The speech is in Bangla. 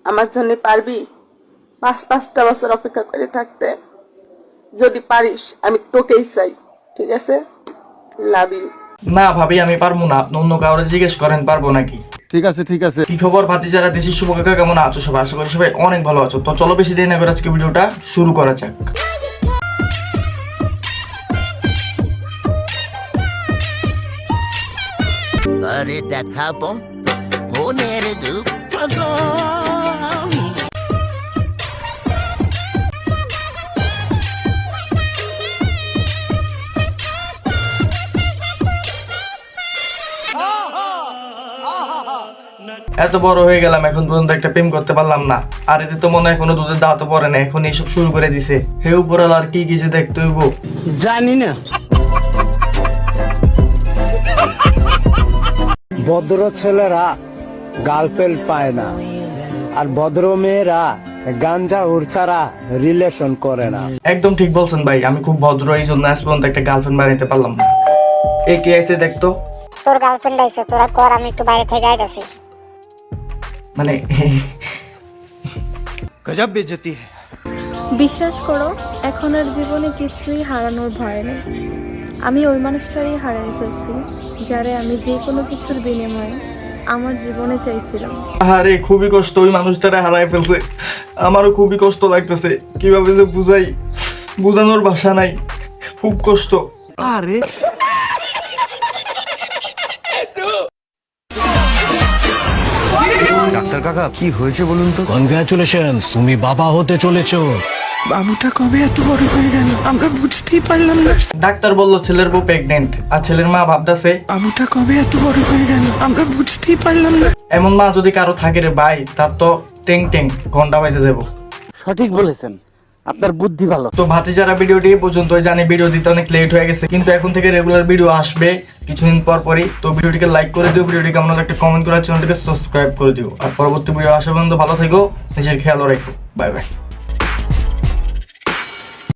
আমার জন্য পারবি 5-5টা বছর অপেক্ষা করে থাকতে? যদি পারিস আমি তোকেই চাই, ঠিক আছে? Love you. না ভাবি আমি পারবো না, অন্য কাউরে জিজ্ঞেস করেন পারবো নাকি। ঠিক আছে ঠিক আছে। কি খবর ভাতিজারা, দেশের শুভ কাকা, কেমন আছো সবাই? আশা করি সবাই অনেক ভালো আছো। তো চলো বেশি দেরি না করে আজকে ভিডিওটা শুরু করা যাক। করে দেখাবো মনের দুঃখ গো আমি। এত বড় হয়ে গেলাম এখন পর্যন্ত একটা প্রেম করতে পারলাম না। আর এতে তো মনে হয় কোনো দুধের দাঁতও পড়ে না, এখন এইসব শুরু করে দিছে। হে উপরাল আর কি কিছু দেখতে হইব জানি না। ভদ্র ছেলেরা গার্লফ্রেন্ড পায় না, আর ভদ্র মেয়েরা গাঞ্জা উড়ছাড়া রিলেশন করে না। একদম ঠিক বলছেন ভাই, আমি খুব ভদ্র, এই জন্য আজ পর্যন্ত একটা গার্লফ্রেন্ড বানাইতে পারলাম না। এ কে আইছে দেখতো? তোর গার্লফ্রেন্ড আইছে, তোরা কর, আমি একটু বাইরে থেকে আইতাছি। মানে গজব বেজতি। বিশ্বাস করো, এখন আর জীবনে কিছুই হারানোর ভয় নেই। আমি ওই মানুষটারই হারিয়ে ফেলছি যারে আমি যে কোনো কিছুর বিনিময়ে আমার জীবনে চাইছিলাম। আরে খুবই কষ্ট, ওই মানুষটারে হারাই ফেলছে। আমারও খুবই কষ্ট লাগতেছে, কিভাবে যে বুঝাই, বুঝানোর ভাষা নাই, খুব কষ্ট। আরে ডাক্তার কাকা কি হয়েছে বলুন তো? কনগ্রাচুলেশনস, তুমি বাবা হতে চলেছো। বাবুটা কবে এত বড় হয়ে গেল আমরা বুঝতেই পারলাম না। ডাক্তার বলল ছেলের বউ প্রেগনেন্ট, আর ছেলের মা ভাবতেছে বাবুটা কবে এত বড় হয়ে গেল আমরা বুঝতেই পারলাম না। এমন মা যদি কারো থাকে রে ভাই, তার তো টেং টেং ঘন্টা বাজে যাবো। সঠিক বলেছেন, আপনার বুদ্ধি ভালো। তো ভাতিজারা ভিডিওটি এই পর্যন্ত, জানি ভিডিও দিতে অনেক লেট হয়ে গেছে, কিন্তু এখন থেকে রেগুলার ভিডিও আসবে কিছুদিন পর পরই। তো ভিডিওটিকে লাইক করে দিও, ভিডিওটি কেমন লাগলো একটা কমেন্ট করে চ্যানেলটিকে সাবস্ক্রাইব করে দিও। আর পরবর্তী ভিডিও আসা পর্যন্ত ভালো থেকো, নিজের খেয়াল রেখো। Bye bye.